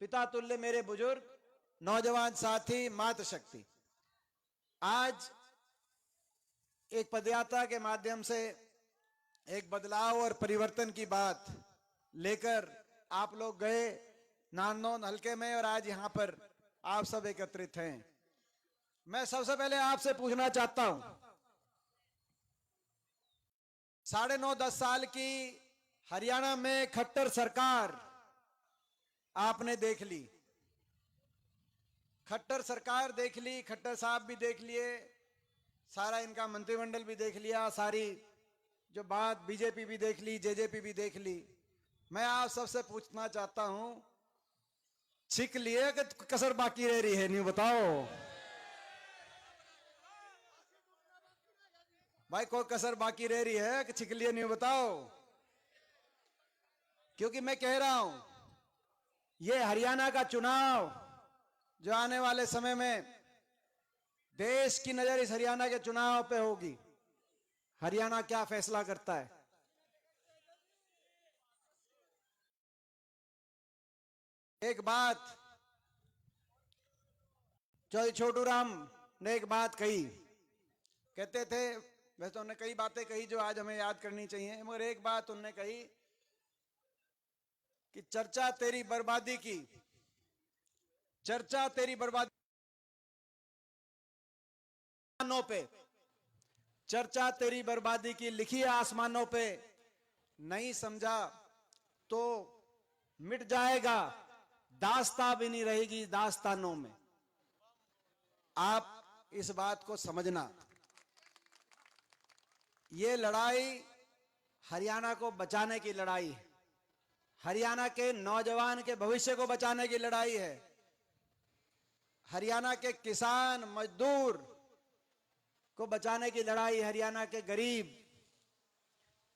पिता तुल्य मेरे बुजुर्ग, नौजवान साथी, मातृशक्ति, आज एक पदयात्रा के माध्यम से एक बदलाव और परिवर्तन की बात लेकर आप लोग गए नांदौद हल्के में और आज यहां पर आप सब एकत्रित हैं। मैं सबसे पहले आपसे पूछना चाहता हूं, 9.5-10 साल की हरियाणा में खट्टर सरकार आपने देख ली, खट्टर सरकार देख ली, खट्टर साहब भी देख लिए, सारा इनका मंत्रिमंडल भी देख लिया, सारी जो बात बीजेपी भी देख ली, जेजेपी भी देख ली। मैं आप सबसे पूछना चाहता हूं, छिक लिए कि कसर बाकी रह रही है? नहीं बताओ भाई, कोई कसर बाकी रह रही है कि छिक लिए? नहीं बताओ। क्योंकि मैं कह रहा हूं, ये हरियाणा का चुनाव जो आने वाले समय में देश की नजर इस हरियाणा के चुनाव पे होगी। हरियाणा क्या फैसला करता है? एक बात चौधरी छोटू राम ने एक बात कही, कहते थे, वैसे तो उन्होंने कई बातें कही जो आज हमें याद करनी चाहिए, मगर एक बात उन्होंने कही कि चर्चा तेरी बर्बादी की, चर्चा तेरी बर्बादी पे, चर्चा तेरी बर्बादी की लिखी है आसमानों पे, नहीं समझा तो मिट जाएगा, दास्तां भी नहीं रहेगी दास्तानों में। आप इस बात को समझना, ये लड़ाई हरियाणा को बचाने की लड़ाई है, हरियाणा के नौजवान के भविष्य को बचाने की लड़ाई है, हरियाणा के किसान मजदूर को बचाने की लड़ाई, हरियाणा के गरीब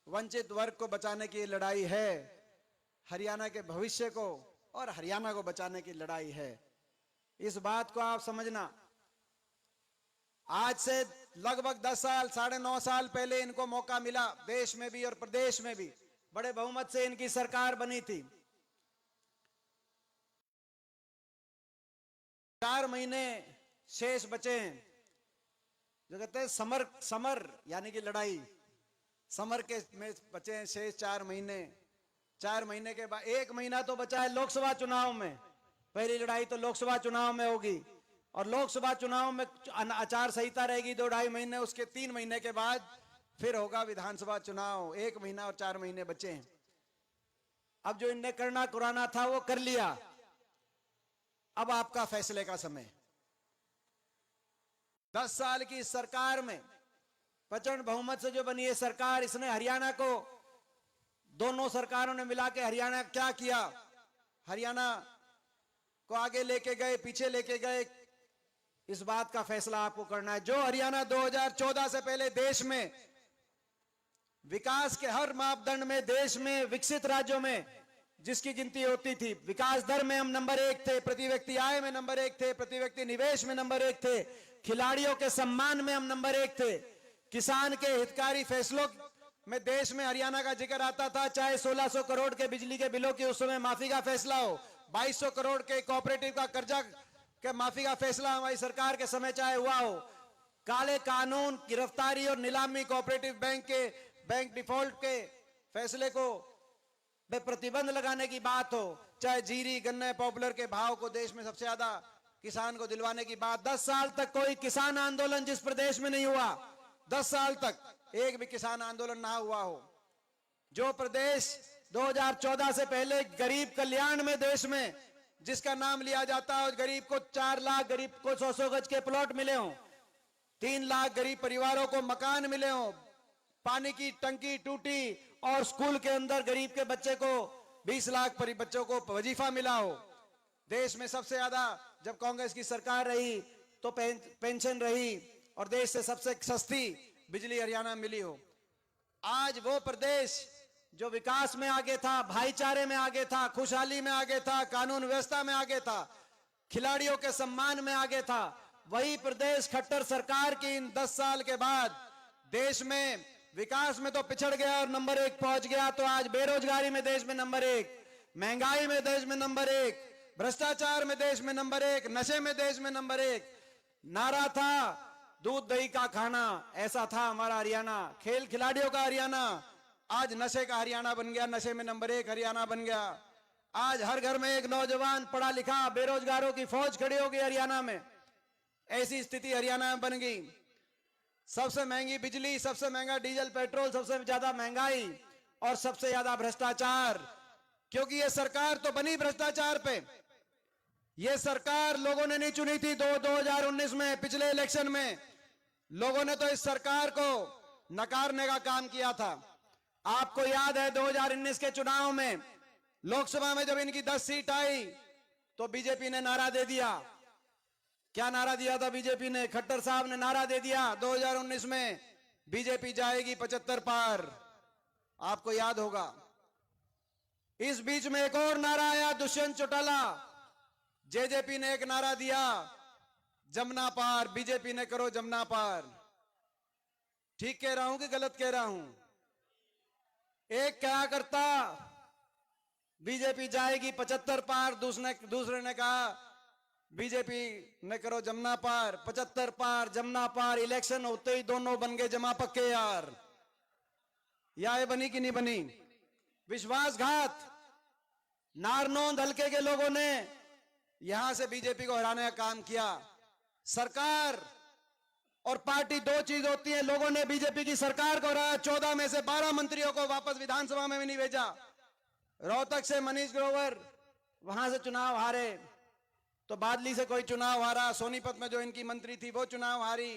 वंचित वर्ग को बचाने की लड़ाई है, हरियाणा के भविष्य को और हरियाणा को बचाने की लड़ाई है। इस बात को आप समझना। आज से लगभग 10 साल, 9.5 साल पहले इनको मौका मिला, देश में भी और प्रदेश में भी बड़े बहुमत से इनकी सरकार बनी थी। 4 महीने शेष बचे हैं, जो कहते हैं समर यानी कि लड़ाई, समर के में बचे हैं शेष 4 महीने। 4 महीने के बाद 1 महीना तो बचा है लोकसभा चुनाव में। पहली लड़ाई तो लोकसभा चुनाव में होगी और लोकसभा चुनाव में आचार संहिता रहेगी 2-2.5 महीने, उसके 3 महीने के बाद फिर होगा विधानसभा चुनाव। 1 महीना और 4 महीने बचे हैं। अब जो इनने करना कुराना था वो कर लिया, अब आपका फैसले का समय। 10 साल की सरकार में प्रचंड बहुमत से जो बनी है सरकार, इसने हरियाणा को, दोनों सरकारों ने मिला के हरियाणा क्या किया, हरियाणा को आगे लेके गए, पीछे लेके गए, इस बात का फैसला आपको करना है। जो हरियाणा 2014 से पहले देश में विकास के हर मापदंड में, देश में विकसित राज्यों में जिसकी गिनती होती थी, विकास दर में हम नंबर 1 थे, प्रति व्यक्ति आय में नंबर 1 थे, प्रति व्यक्ति निवेश में नंबर 1 थे, खिलाड़ियों के सम्मान में हम नंबर 1 थे, किसान के हितकारी फैसलों में देश में हरियाणा का जिक्र आता था। चाहे 1600 करोड़ के बिजली के बिलों की उस समय माफी का फैसला हो, 2200 करोड़ के कोऑपरेटिव का कर्जा के माफी का फैसला हमारी सरकार के समय चाहे हुआ हो, काले कानून, गिरफ्तारी और नीलामी कोऑपरेटिव बैंक के बैंक डिफॉल्ट के फैसले को प्रतिबंध लगाने की बात हो, चाहे जीरी गन्ने पॉपुलर के भाव को देश में सबसे ज्यादा किसान को दिलवाने की बात। 10 साल तक कोई किसान आंदोलन जिस प्रदेश में नहीं हुआ, 10 साल तक एक भी किसान आंदोलन ना हुआ हो। जो प्रदेश 2014 से पहले गरीब कल्याण में देश में जिसका नाम लिया जाता है, गरीब को 4 लाख गरीब को 100-100 गज के प्लॉट मिले हों, 3 लाख गरीब परिवारों को मकान मिले हों, पानी की टंकी टूटी और स्कूल के अंदर गरीब के बच्चे को 20 लाख बच्चों को वजीफा मिला हो। देश में सबसे ज्यादा जब कांग्रेस की सरकार रही तो पेंशन रही और देश से सबसे सस्ती बिजली हरियाणा मिली हो। आज वो प्रदेश जो विकास में आगे था, भाईचारे में आगे था, खुशहाली में आगे था, कानून व्यवस्था में आगे था, खिलाड़ियों के सम्मान में आगे था, वही प्रदेश खट्टर सरकार की इन 10 साल के बाद देश में विकास में तो पिछड़ गया और नंबर 1 पहुंच गया। तो आज बेरोजगारी में देश में नंबर 1, महंगाई में देश में नंबर 1, भ्रष्टाचार में देश में नंबर 1, नशे में देश में नंबर 1। नारा था दूध दही का खाना, ऐसा था हमारा हरियाणा, खेल खिलाड़ियों का हरियाणा। आज नशे का हरियाणा बन गया, नशे में नंबर 1 हरियाणा बन गया। आज हर घर में एक नौजवान पढ़ा लिखा बेरोजगारों की फौज खड़ी होगी हरियाणा में। ऐसी स्थिति हरियाणा में बन गई। सबसे महंगी बिजली, सबसे महंगा डीजल पेट्रोल, सबसे ज्यादा महंगाई और सबसे ज्यादा भ्रष्टाचार। क्योंकि ये सरकार तो बनी भ्रष्टाचार पे। ये सरकार लोगों ने नहीं चुनी थी 2019 में, पिछले इलेक्शन में लोगों ने तो इस सरकार को नकारने का काम किया था। आपको याद है 2019 के चुनाव में लोकसभा में जब इनकी 10 सीट आई तो बीजेपी ने नारा दे दिया। क्या नारा दिया था बीजेपी ने? खट्टर साहब ने नारा दे दिया 2019 में, बीजेपी जाएगी 75 पार। आपको याद होगा। इस बीच में एक और नारा आया दुष्यंत चौटाला, जेजेपी ने एक नारा दिया जमुना पार, बीजेपी ने करो जमुना पार। ठीक कह रहा हूं कि गलत कह रहा हूं? एक क्या करता बीजेपी जाएगी 75 पार, दूसरे ने कहा बीजेपी ने करो जमुना पार। 75 पार, जमुना पार, इलेक्शन होते ही दोनों बन गए जमा पक्के यार। ये बनी कि नहीं बनी? विश्वासघात। नारनौंद हल्के के लोगों ने यहां से बीजेपी को हराने का काम किया। सरकार और पार्टी दो चीज होती है। लोगों ने बीजेपी की सरकार को हराया, 14 में से 12 मंत्रियों को वापस विधानसभा में भी नहीं भेजा। रोहतक से मनीष ग्रोवर वहां से चुनाव हारे, तो बादली से कोई चुनाव हारा, सोनीपत में जो इनकी मंत्री थी वो चुनाव हारी,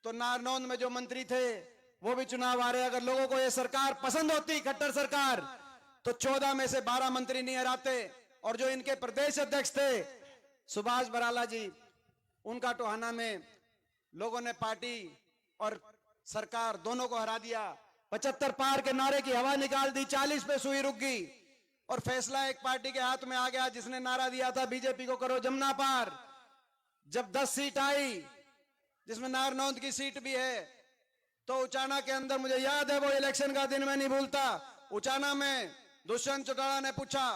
तो नारनौंद में जो मंत्री थे वो भी चुनाव हारे। अगर लोगों को ये सरकार पसंद होती, खट्टर सरकार, तो 14 में से 12 मंत्री नहीं हराते। और जो इनके प्रदेश अध्यक्ष थे सुभाष बराला जी, उनका टोहाना में लोगों ने पार्टी और सरकार दोनों को हरा दिया। 75 पार के नारे की हवा निकाल दी, 40 पे सुई रुक गई और फैसला एक पार्टी के हाथ में आ गया जिसने नारा दिया था बीजेपी को करो जमुना पार। जब 10 सीट आई, जिसमें नारनौंद की सीट भी है, तो उचाना के अंदर, मुझे याद है वो इलेक्शन का दिन मैं नहीं भूलता, उचाना में दुष्यंत चौटाला ने पूछा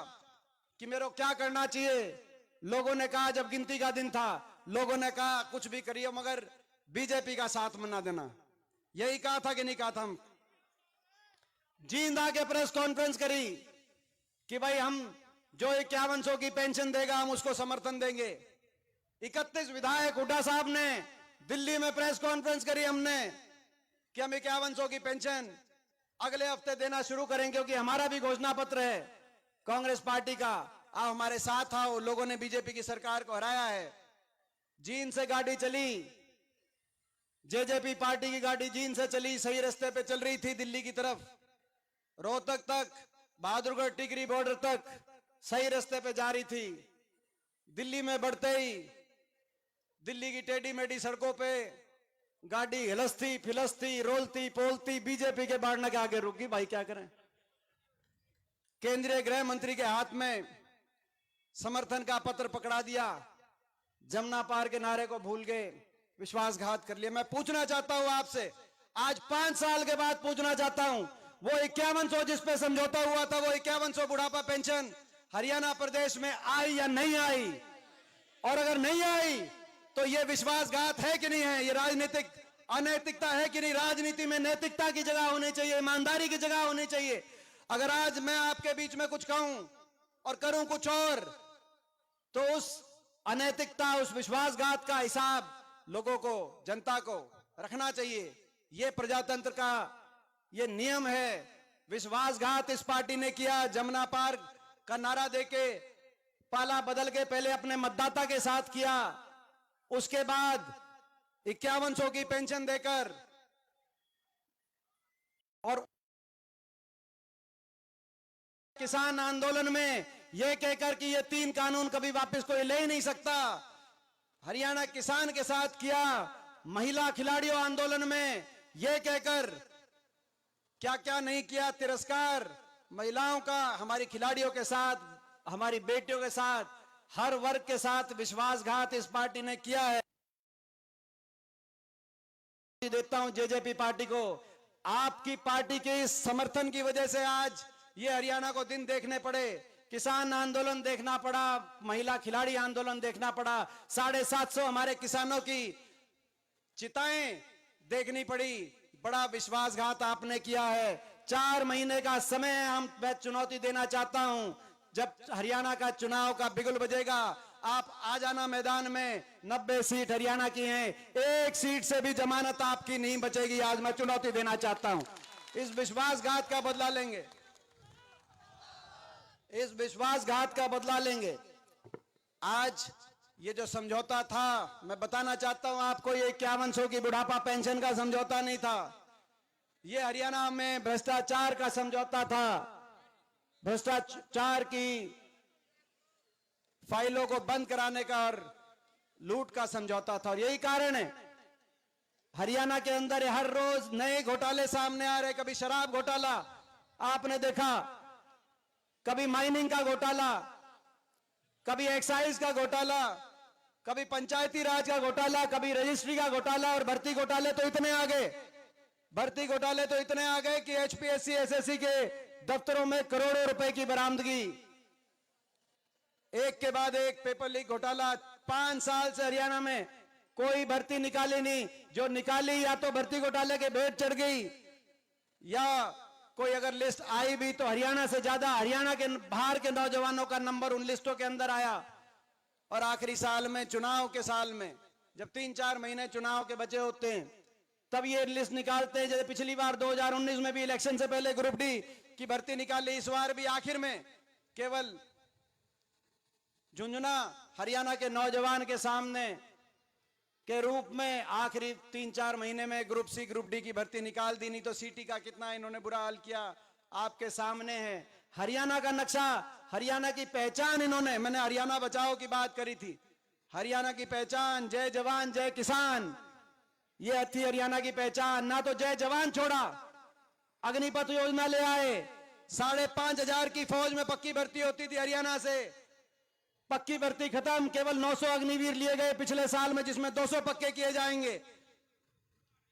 कि मेरे को क्या करना चाहिए। लोगों ने कहा, जब गिनती का दिन था, लोगों ने कहा कुछ भी करिए मगर बीजेपी का साथ मना देना। यही कहा था कि नहीं कहा था? हम जींद आके प्रेस कॉन्फ्रेंस करी कि भाई हम जो 5100 की पेंशन देगा हम उसको समर्थन देंगे। 31 विधायक हुड्डा साहब ने दिल्ली में प्रेस कॉन्फ्रेंस करी हमने कि हम 5100 की पेंशन अगले हफ्ते देना शुरू करेंगे, क्योंकि हमारा भी घोषणा पत्र है कांग्रेस पार्टी का, आप हमारे साथ आओ। लोगों ने बीजेपी की सरकार को हराया है। जींद से गाड़ी चली, जेजेपी पार्टी की गाड़ी जींद से चली, सही रास्ते पे चल रही थी दिल्ली की तरफ। रोहतक तक, बहादुरगढ़ टिकरी बॉर्डर तक सही रास्ते पे जा रही थी। दिल्ली में बढ़ते ही दिल्ली की टेढ़ी मेढ़ी सड़कों पे गाड़ी हिलसती फिलसती रोलती पोलती बीजेपी के बाढ़ने के आगे रुक गई। भाई क्या करें? केंद्रीय गृह मंत्री के हाथ में समर्थन का पत्र पकड़ा दिया, जमुना पार के नारे को भूल गए, विश्वासघात कर लिया। मैं पूछना चाहता हूं आपसे, आज 5 साल के बाद पूछना चाहता हूं, वो 5100 जिस पे समझौता हुआ था, वो 5100 बुढ़ापा पेंशन हरियाणा प्रदेश में आई या नहीं आई? और अगर नहीं आई तो ये विश्वासघात है कि नहीं है? ये राजनीतिक अनैतिकता है कि नहीं? राजनीति में नैतिकता की जगह होनी चाहिए, ईमानदारी की जगह होनी चाहिए। अगर आज मैं आपके बीच में कुछ कहूं और करूं कुछ और, तो उस अनैतिकता, उस विश्वासघात का हिसाब लोगों को, जनता को रखना चाहिए। ये प्रजातंत्र का ये नियम है। विश्वासघात इस पार्टी ने किया, जमुना पार का नारा देके पाला बदल के पहले अपने मतदाता के साथ किया, उसके बाद 5100 की पेंशन देकर और किसान आंदोलन में यह कहकर कि ये 3 कानून कभी वापस कोई ले ही नहीं सकता, हरियाणा किसान के साथ किया। महिला खिलाड़ियों आंदोलन में यह कहकर क्या क्या नहीं किया, तिरस्कार महिलाओं का, हमारी खिलाड़ियों के साथ, हमारी बेटियों के साथ, हर वर्ग के साथ विश्वासघात इस पार्टी ने किया है। देता हूं जेजेपी पार्टी को, आपकी पार्टी के इस समर्थन की वजह से आज ये हरियाणा को दिन देखने पड़े। किसान आंदोलन देखना पड़ा, महिला खिलाड़ी आंदोलन देखना पड़ा, 750 हमारे किसानों की चिताएं देखनी पड़ी। बड़ा विश्वासघात आपने किया है। 4 महीने का समय मैं चुनौती देना चाहता हूं। जब हरियाणा का चुनाव का बिगुल बजेगा, आप आ जाना मैदान में। 90 सीट हरियाणा की हैं, एक सीट से भी जमानत आपकी नहीं बचेगी। आज मैं चुनौती देना चाहता हूं। इस विश्वासघात का बदला लेंगे, इस विश्वासघात का बदला लेंगे। आज ये जो समझौता था, मैं बताना चाहता हूं आपको, ये 5100 की बुढ़ापा पेंशन का समझौता नहीं था। ये हरियाणा में भ्रष्टाचार का समझौता था। भ्रष्टाचार की फाइलों को बंद कराने का और लूट का समझौता था। और यही कारण है हरियाणा के अंदर हर रोज नए घोटाले सामने आ रहे। कभी शराब घोटाला आपने देखा, कभी माइनिंग का घोटाला, कभी एक्साइज का घोटाला, कभी पंचायती राज का घोटाला, कभी रजिस्ट्री का घोटाला। और भर्ती घोटाले तो इतने आ गए, भर्ती घोटाले तो इतने आ गए कि एचपीएससी एसएससी के दफ्तरों में करोड़ों रुपए की बरामदगी। एक के बाद एक पेपर लीक घोटाला। 5 साल से हरियाणा में कोई भर्ती निकाली नहीं। जो निकाली या तो भर्ती घोटाले के भेंट चढ़ गई, या कोई अगर लिस्ट आई भी तो हरियाणा से ज्यादा हरियाणा के बाहर के नौजवानों का नंबर उन लिस्टों के अंदर आया। और आखिरी साल में, चुनाव के साल में, जब 3-4 महीने चुनाव के बचे होते हैं, तब ये लिस्ट निकालते हैं। जैसे पिछली बार 2019 में भी इलेक्शन से पहले ग्रुप डी की भर्ती निकाली, इस बार भी आखिर में केवल झुंझुनू हरियाणा के नौजवान के सामने के रूप में आखिरी 3-4 महीने में ग्रुप सी ग्रुप डी की भर्ती निकाल दी। नहीं तो सीटी का कितना इन्होंने बुरा हाल किया आपके सामने है। हरियाणा का नक्शा, हरियाणा की पहचान इन्होंने, मैंने हरियाणा बचाओ की बात करी थी, हरियाणा की पहचान जय जवान जय किसान, ये थी हरियाणा की पहचान। ना तो जय जवान छोड़ा, अग्निपथ योजना ले आए, 5,500 की फौज में पक्की भर्ती होती थी हरियाणा से, पक्की भर्ती खत्म, केवल 900 अग्निवीर लिए गए पिछले साल में, जिसमें 200 पक्के किए जाएंगे।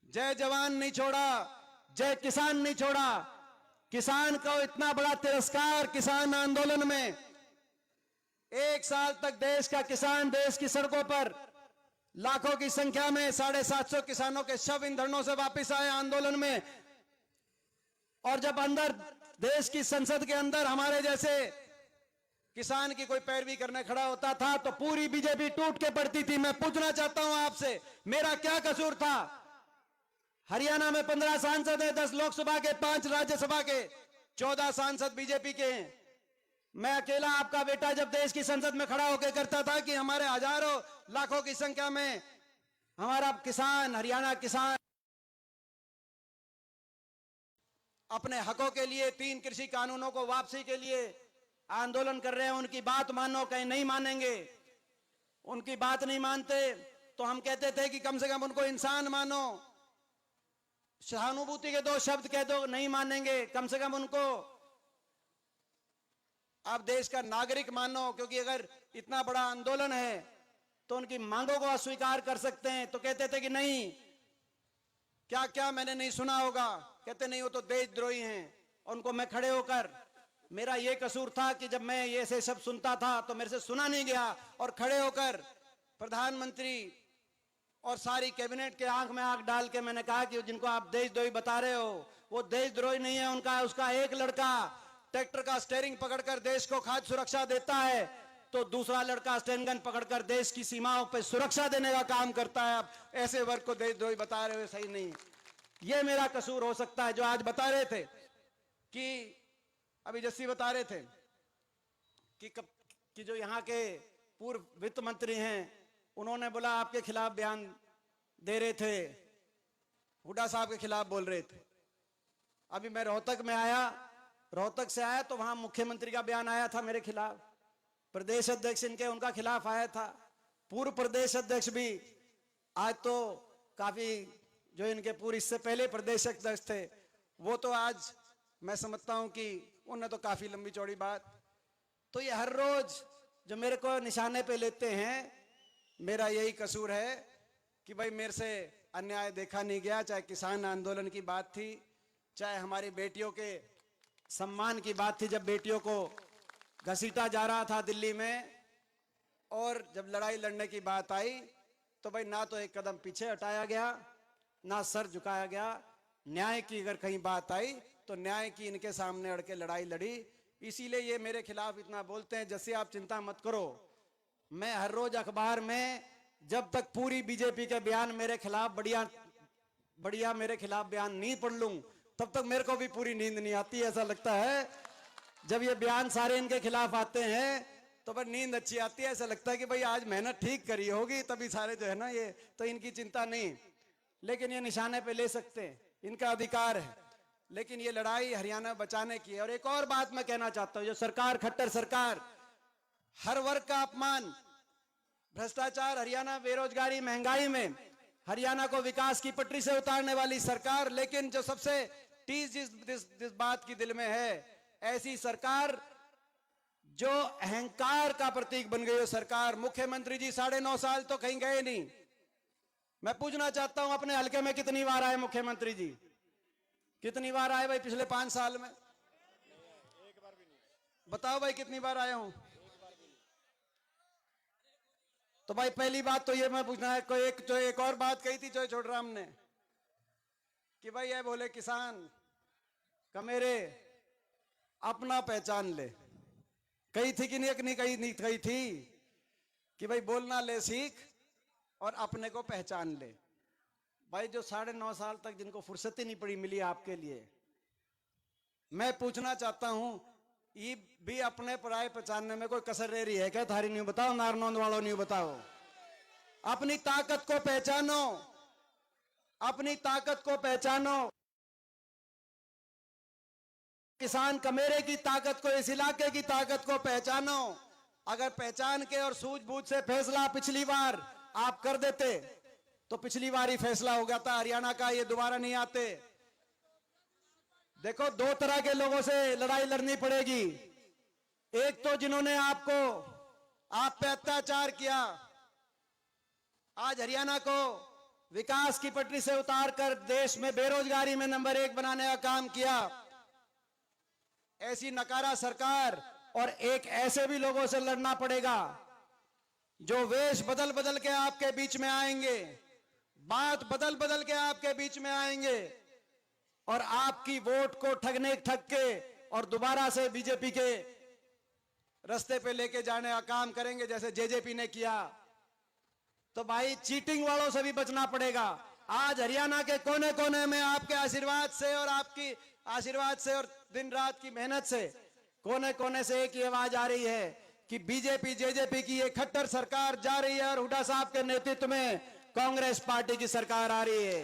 जय जवान नहीं छोड़ा, जय किसान नहीं छोड़ा। किसान को इतना बड़ा तिरस्कार किसान आंदोलन में। 1 साल तक देश का किसान देश की सड़कों पर लाखों की संख्या में 750 किसानों के शव इन धरनों से वापस आए आंदोलन में। और जब अंदर देश की संसद के अंदर हमारे जैसे किसान की कोई पैरवी करने खड़ा होता था तो पूरी बीजेपी टूट के पड़ती थी। मैं पूछना चाहता हूं आपसे, मेरा क्या कसूर था? हरियाणा में 15 सांसद हैं, 10 लोकसभा के, 5 राज्यसभा के, 14 सांसद बीजेपी के हैं। मैं अकेला आपका बेटा जब देश की संसद में खड़ा होकर करता था कि हमारे हजारों लाखों की संख्या में हमारा किसान, हरियाणा किसान अपने हकों के लिए, 3 कृषि कानूनों को वापसी के लिए आंदोलन कर रहे हैं। उनकी बात मानो, कहीं नहीं मानेंगे। उनकी बात नहीं मानते तो हम कहते थे कि कम से कम उनको इंसान मानो, सहानुभूति के 2 शब्द कह दो, नहीं मानेंगे। कम से कम उनको आप देश का नागरिक मानो, क्योंकि अगर इतना बड़ा आंदोलन है तो उनकी मांगों को अस्वीकार कर सकते हैं। तो कहते थे कि नहीं, क्या क्या मैंने नहीं सुना होगा, कहते नहीं वो तो देशद्रोही हैं। उनको मैं खड़े होकर, मेरा ये कसूर था कि जब मैं ये से शब्द सुनता था तो मेरे से सुना नहीं गया, और खड़े होकर प्रधानमंत्री और सारी कैबिनेट के आंख में आंख डाल के मैंने कहा कि जिनको आप देशद्रोही बता रहे हो वो देशद्रोही नहीं है। उनका उसका एक लड़का ट्रैक्टर का स्टीयरिंग पकड़कर देश को खाद्य सुरक्षा देता है, तो दूसरा लड़का स्टेन गन पकड़कर देश की सीमाओं पर सुरक्षा देने का काम करता है। आप ऐसे वर्ग को देशद्रोही बता रहे हो, सही नहीं। ये मेरा कसूर हो सकता है। जो आज बता रहे थे कि अभी जस्सी बता रहे थे कि जो यहाँ के पूर्व वित्त मंत्री हैं, उन्होंने बोला आपके खिलाफ बयान दे रहे थे, हुड्डा साहब के खिलाफ बोल रहे थे। अभी मैं रोहतक में आया, रोहतक से आया तो वहां मुख्यमंत्री का बयान आया था मेरे खिलाफ, प्रदेश अध्यक्ष इनके उनका खिलाफ आया था, पूर्व प्रदेश अध्यक्ष भी। आज तो काफी जो इनके पूर्व इससे पहले प्रदेश अध्यक्ष थे वो तो आज मैं समझता हूं कि उन्हें तो काफी लंबी चौड़ी बात। तो ये हर रोज जो मेरे को निशाने पे लेते हैं, मेरा यही कसूर है कि भाई मेरे से अन्याय देखा नहीं गया। चाहे किसान आंदोलन की बात थी, चाहे हमारी बेटियों के सम्मान की बात थी, जब बेटियों को घसीटा जा रहा था दिल्ली में, और जब लड़ाई लड़ने की बात आई तो भाई ना तो एक कदम पीछे हटाया गया, ना सर झुकाया गया। न्याय की अगर कहीं बात आई तो न्याय की इनके सामने अड़ के लड़ाई लड़ी। इसीलिए ये मेरे खिलाफ इतना बोलते हैं। जैसे आप चिंता मत करो, मैं हर रोज अखबार में जब तक पूरी बीजेपी के बयान मेरे खिलाफ बढ़िया मेरे खिलाफ बयान नहीं पढ़ लूं तब तक मेरे को भी पूरी नींद नहीं आती। ऐसा लगता है जब ये बयान सारे इनके खिलाफ आते हैं तो फिर नींद अच्छी आती है। ऐसा लगता है कि भाई आज मेहनत ठीक करी होगी तभी सारे जो है ना, ये तो इनकी चिंता नहीं। लेकिन ये निशाने पे ले सकते हैं, इनका अधिकार है। लेकिन ये लड़ाई हरियाणा बचाने की है। और एक और बात मैं कहना चाहता हूं, जो सरकार, खट्टर सरकार, हर वर्ग का अपमान, भ्रष्टाचार, हरियाणा बेरोजगारी, महंगाई में हरियाणा को विकास की पटरी से उतारने वाली सरकार। लेकिन जो सबसे टीज जिस बात की दिल में है, ऐसी सरकार जो अहंकार का प्रतीक बन गई हो सरकार। मुख्यमंत्री जी 9.5 साल तो कहीं गए नहीं। मैं पूछना चाहता हूं अपने हलके में कितनी बार आए मुख्यमंत्री जी? कितनी बार आए भाई पिछले 5 साल में? एक बार भी नहीं। बताओ भाई कितनी बार आए हूं? तो भाई पहली बात तो ये मैं पूछना है, कोई एक और बात कही थी जो छोटराम ने कि भाई ये बोले किसान कमेरे अपना पहचान ले। कही थी कि नहीं कही थी कि भाई बोलना ले सीख और अपने को पहचान ले। भाई जो 9.5 साल तक जिनको फुर्सत ही नहीं पड़ी मिली आपके लिए, मैं पूछना चाहता हूं ये भी अपने पराये पहचानने में कोई कसर रह रही है क्या थारी? नहीं बताओ, नारनौंद वालों नहीं बताओ। अपनी ताकत को पहचानो, अपनी ताकत को पहचानो। किसान कमेरे की ताकत को, इस इलाके की ताकत को पहचानो। अगर पहचान के और सूझबूझ से फैसला पिछली बार आप कर देते तो पिछली बार ही फैसला हो गया था हरियाणा का, ये दोबारा नहीं आते। देखो 2 तरह के लोगों से लड़ाई लड़नी पड़ेगी। एक तो जिन्होंने आप पे अत्याचार किया, आज हरियाणा को विकास की पटरी से उतारकर देश में बेरोजगारी में नंबर 1 बनाने का काम किया, ऐसी नकारा सरकार। और एक ऐसे भी लोगों से लड़ना पड़ेगा जो वेश बदल बदल के आपके बीच में आएंगे, बात बदल बदल के आपके बीच में आएंगे और आपकी वोट को ठग के और दोबारा से बीजेपी के रास्ते पे लेके जाने का काम करेंगे, जैसे जेजेपी ने किया। तो भाई चीटिंग वालों से भी बचना पड़ेगा। आज हरियाणा के कोने कोने में आपके आशीर्वाद से और आपकी आशीर्वाद से और दिन रात की मेहनत से कोने कोने से एक ही आवाज आ रही है कि बीजेपी जेजेपी की ये खट्टर सरकार जा रही है और हुड्डा साहब के नेतृत्व में कांग्रेस पार्टी की सरकार आ रही है।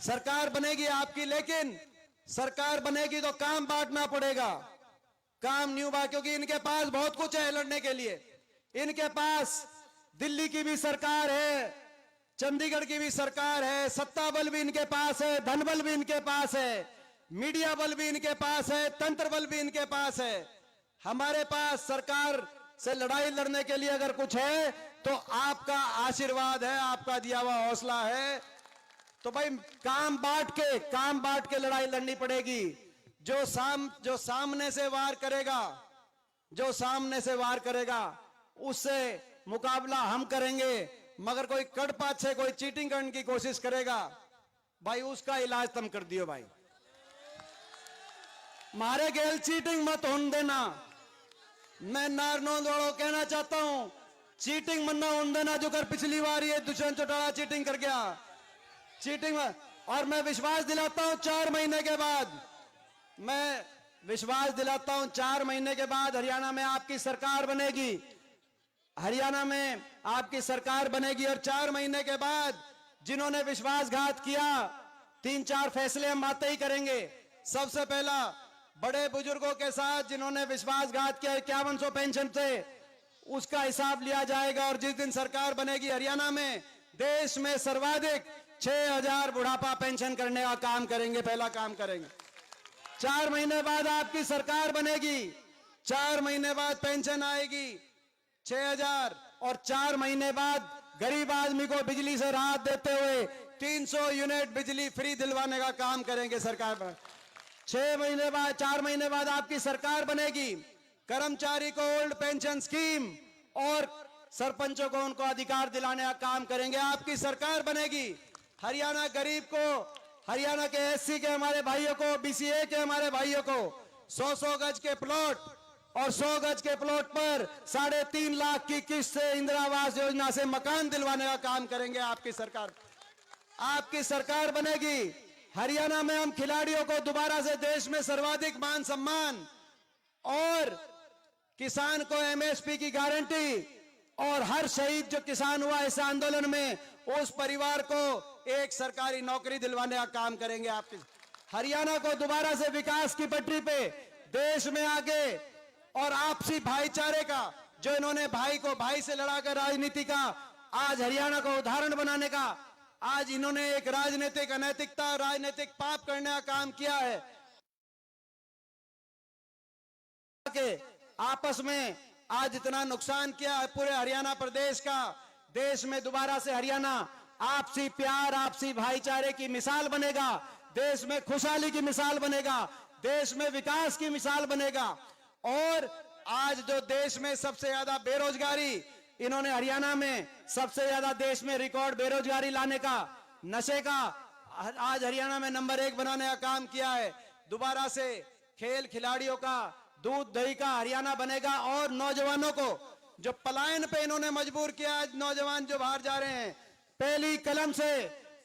सरकार बनेगी आपकी, लेकिन सरकार बनेगी तो काम बांटना पड़ेगा, काम नहीं हुआ। क्योंकि इनके पास बहुत कुछ है लड़ने के लिए। इनके पास दिल्ली की भी सरकार है, चंडीगढ़ की भी सरकार है, सत्ता बल भी इनके पास है, धन बल भी इनके पास है, मीडिया बल भी इनके पास है, तंत्र बल भी इनके पास है। हमारे पास सरकार से लड़ाई लड़ने के लिए अगर कुछ है तो आपका आशीर्वाद है, आपका दिया हुआ हौसला है। तो भाई काम बांट के लड़ाई लड़नी पड़ेगी। जो सामने से वार करेगा उससे मुकाबला हम करेंगे। मगर कोई कड़पात से कोई चीटिंग करने की कोशिश करेगा, भाई उसका इलाज तुम कर दियो। भाई मारे गेल चीटिंग मत होने देना। मैं नारनौंद वालों कहना चाहता हूं, चीटिंग मत होने देना। जो कर पिछली बार ये दुष्यंत चौटाला चीटिंग कर गया, चीटिंग। और मैं विश्वास दिलाता हूं 4 महीने के बाद, मैं विश्वास दिलाता हूं 4 महीने के बाद हरियाणा में आपकी सरकार बनेगी। हरियाणा में आपकी सरकार बनेगी और 4 महीने के बाद जिन्होंने विश्वासघात किया, 3-4 फैसले हम आते ही करेंगे। सबसे पहला बड़े बुजुर्गों के साथ जिन्होंने विश्वासघात किया 5100 पेंशन से, उसका हिसाब लिया जाएगा। और जिस दिन सरकार बनेगी हरियाणा में, देश में सर्वाधिक 6000 बुढ़ापा पेंशन करने का काम करेंगे, पहला काम करेंगे। 4 महीने बाद आपकी सरकार बनेगी, 4 महीने बाद पेंशन आएगी 6000, और 4 महीने बाद गरीब आदमी को बिजली से राहत देते हुए 300 यूनिट बिजली फ्री दिलवाने का काम करेंगे सरकार पर। 4 महीने बाद आपकी सरकार बनेगी कर्मचारी को ओल्ड पेंशन स्कीम और सरपंचों को उनको अधिकार दिलाने का काम करेंगे। आपकी सरकार बनेगी। हरियाणा गरीब को, हरियाणा के एससी के हमारे भाइयों को, बीसीए के हमारे भाइयों को 100-100 गज के प्लॉट और 100 गज के प्लॉट पर 3.5 लाख की किस्त से इंदिरा आवास योजना से मकान दिलवाने का काम करेंगे। आपकी सरकार बनेगी। हरियाणा में हम खिलाड़ियों को दोबारा से देश में सर्वाधिक मान सम्मान और किसान को एमएसपी की गारंटी और हर शहीद जो किसान हुआ इस आंदोलन में उस परिवार को एक सरकारी नौकरी दिलवाने का काम करेंगे। आपके हरियाणा को दोबारा से विकास की पटरी पे देश में आगे और आपसी भाईचारे का, जो इन्होंने भाई को भाई से लड़ाकर राजनीति का आज हरियाणा को उदाहरण बनाने का, आज इन्होंने एक राजनीतिक अनैतिकता, राजनीतिक पाप करने का काम किया है के आपस में आज इतना नुकसान किया है पूरे हरियाणा प्रदेश का। देश में दोबारा से हरियाणा आपसी प्यार, आपसी भाईचारे की मिसाल बनेगा, देश में खुशहाली की मिसाल बनेगा, देश में विकास की मिसाल बनेगा। और आज जो देश में सबसे ज्यादा बेरोजगारी, इन्होंने हरियाणा में सबसे ज्यादा देश में रिकॉर्ड बेरोजगारी लाने का, नशे का आज हरियाणा में नंबर 1 बनाने का काम किया है। दोबारा से खेल खिलाड़ियों का, दूध दही का हरियाणा बनेगा। और नौजवानों को जो पलायन पे इन्होंने मजबूर किया, आज नौजवान जो बाहर जा रहे हैं, पहली कलम से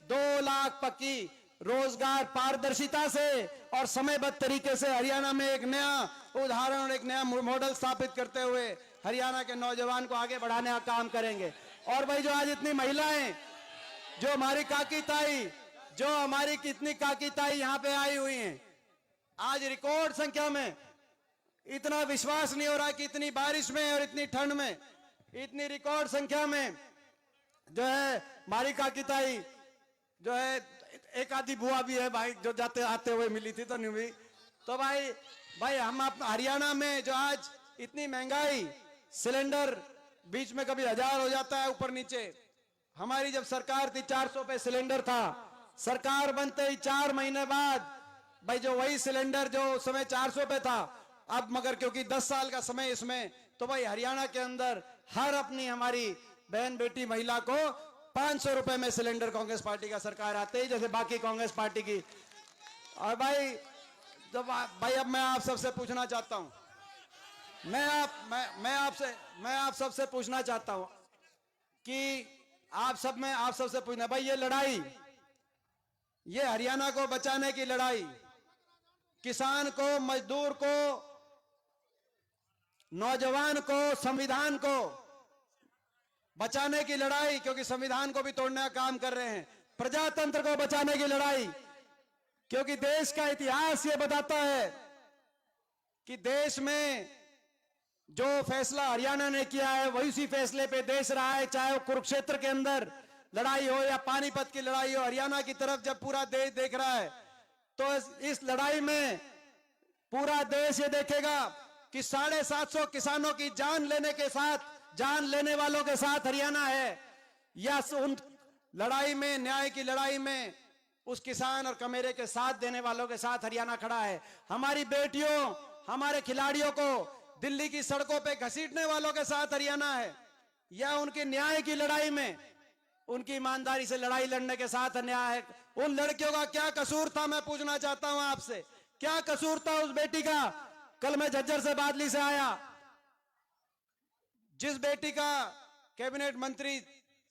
2 लाख पक्की रोजगार पारदर्शिता से और समयबद्ध तरीके से हरियाणा में एक नया उदाहरण और एक नया मॉडल स्थापित करते हुए हरियाणा के नौजवान को आगे बढ़ाने का काम करेंगे। और भाई जो आज इतनी महिलाएं, जो हमारी काकी ताई, जो हमारी कितनी काकी ताई यहाँ पे आई हुई हैं, आज रिकॉर्ड संख्या में, इतना विश्वास नहीं हो रहा कि इतनी बारिश में और इतनी ठंड में, इतनी रिकॉर्ड संख्या में जो है हमारी काकी ताई, जो है एक आधी बुआ भी है भाई जो जाते आते हुए मिली थी तो नहीं हुई। तो भाई हम हरियाणा में जो आज इतनी महंगाई, सिलेंडर बीच में कभी 1000 हो जाता है ऊपर नीचे। हमारी जब सरकार थी 400 पे सिलेंडर था, सरकार बनते ही 4 महीने बाद भाई जो वही सिलेंडर जो उस समय 400 पे था, अब मगर क्योंकि 10 साल का समय इसमें, तो भाई हरियाणा के अंदर हर अपनी हमारी बहन बेटी महिला को 500 रुपए में सिलेंडर कांग्रेस पार्टी का सरकार आते ही, जैसे बाकी कांग्रेस पार्टी की। और भाई अब मैं आप सबसे पूछना चाहता हूं, मैं आप सबसे पूछना चाहता हूं कि आप सबसे पूछना, भाई ये लड़ाई, ये हरियाणा को बचाने की लड़ाई, किसान को, मजदूर को, नौजवान को, संविधान को बचाने की लड़ाई, क्योंकि संविधान को भी तोड़ने का काम कर रहे हैं, प्रजातंत्र को बचाने की लड़ाई, क्योंकि देश का इतिहास ये बताता है कि देश में जो फैसला हरियाणा ने किया है वही उसी फैसले पे देश रहा है। चाहे वो कुरुक्षेत्र के अंदर लड़ाई हो या पानीपत की लड़ाई हो, हरियाणा की तरफ जब पूरा देश देख रहा है तो इस लड़ाई में पूरा देश ये देखेगा कि 750 किसानों की जान लेने के साथ, जान लेने वालों के साथ हरियाणा है, या उन लड़ाई में, न्याय की लड़ाई में उस किसान और कमेरे के साथ देने वालों के साथ हरियाणा खड़ा है। हमारी बेटियों, हमारे खिलाड़ियों को दिल्ली की सड़कों पे घसीटने वालों के साथ हरियाणा है, या उनकी न्याय की लड़ाई में, उनकी ईमानदारी से लड़ाई लड़ने के साथ न्याय है। उन लड़कियों का क्या कसूर था, मैं पूछना चाहता हूं आपसे, क्या कसूर था उस बेटी का? कल मैं झज्जर से बादली से आया, जिस बेटी का कैबिनेट मंत्री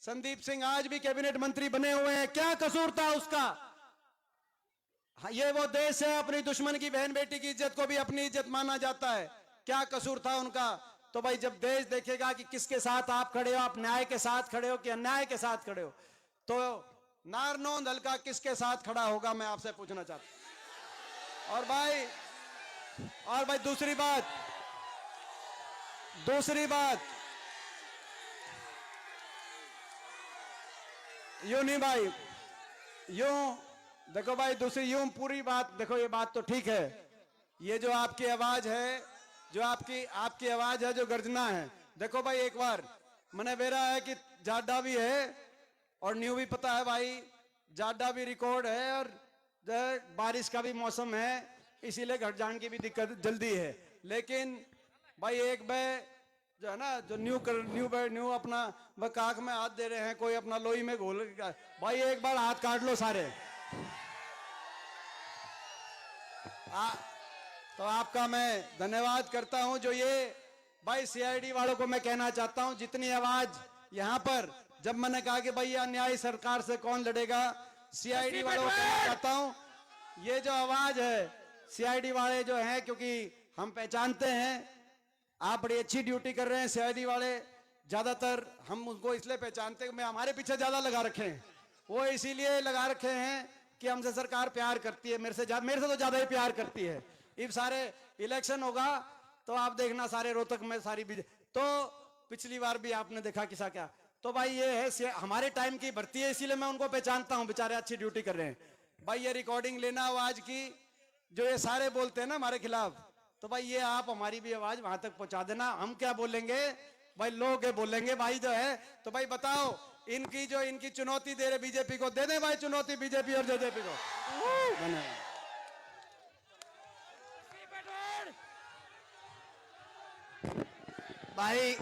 संदीप सिंह आज भी कैबिनेट मंत्री बने हुए हैं, क्या कसूर था उसका? ये वो देश है, अपनी दुश्मन की बहन बेटी की इज्जत को भी अपनी इज्जत माना जाता है। क्या कसूर था उनका? तो भाई जब देश देखेगा कि किसके साथ आप खड़े हो, आप न्याय के साथ खड़े हो कि अन्याय के साथ खड़े हो, तो नारनौंद हल्का किसके साथ खड़ा होगा, मैं आपसे पूछना चाहता हूं। और भाई दूसरी बात यूं नहीं भाई, यूं देखो भाई, दूसरी यूं पूरी बात देखो, ये बात तो ठीक है, ये जो आपकी आवाज है, जो आपकी आवाज है, जो गर्जना है, देखो भाई एक बार मैंने बेरा है कि जाडा भी है और न्यू भी पता है भाई, जाडा भी रिकॉर्ड है और बारिश का भी मौसम है, इसीलिए घर जाने की भी दिक्कत जल्दी है। लेकिन भाई एक भाई जो है ना, जो न्यू अपना वह काख में हाथ दे रहे हैं, कोई अपना लोई में घोल भाई एक बार हाथ काट लो सारे। तो आपका मैं धन्यवाद करता हूं। जो ये भाई सीआईडी वालों को मैं कहना चाहता हूं, जितनी आवाज यहां पर, जब मैंने कहा कि भाई अन्यायी सरकार से कौन लड़ेगा, सीआईडी वालों को कहना चाहता हूं, ये जो आवाज है सीआईडी वाले जो हैं, क्योंकि हम पहचानते हैं आप बड़ी अच्छी ड्यूटी कर रहे हैं सीआईडी वाले, ज्यादातर हम उनको इसलिए पहचानते हैं, हमारे पीछे ज्यादा लगा रखे हैं, वो इसीलिए लगा रखे हैं कि हमसे सरकार प्यार करती है, मेरे से तो ज्यादा ही प्यार करती है। इब सारे इलेक्शन होगा तो आप देखना सारे रोहतक में सारी तो पिछली बार भी आपने देखा किसा क्या। तो भाई ये है हमारे टाइम की भर्ती है, इसीलिए मैं उनको पहचानता हूं, बेचारे अच्छी ड्यूटी कर रहे हैं। भाई ये रिकॉर्डिंग लेना आवाज की, जो ये सारे बोलते हैं ना हमारे खिलाफ, तो भाई ये आप हमारी भी आवाज वहां तक पहुंचा देना। हम क्या बोलेंगे भाई, लोग ये बोलेंगे भाई जो है, तो भाई बताओ इनकी चुनौती दे रहे बीजेपी को, दे दे भाई चुनौती बीजेपी और जेजेपी को। धन्यवाद भाई।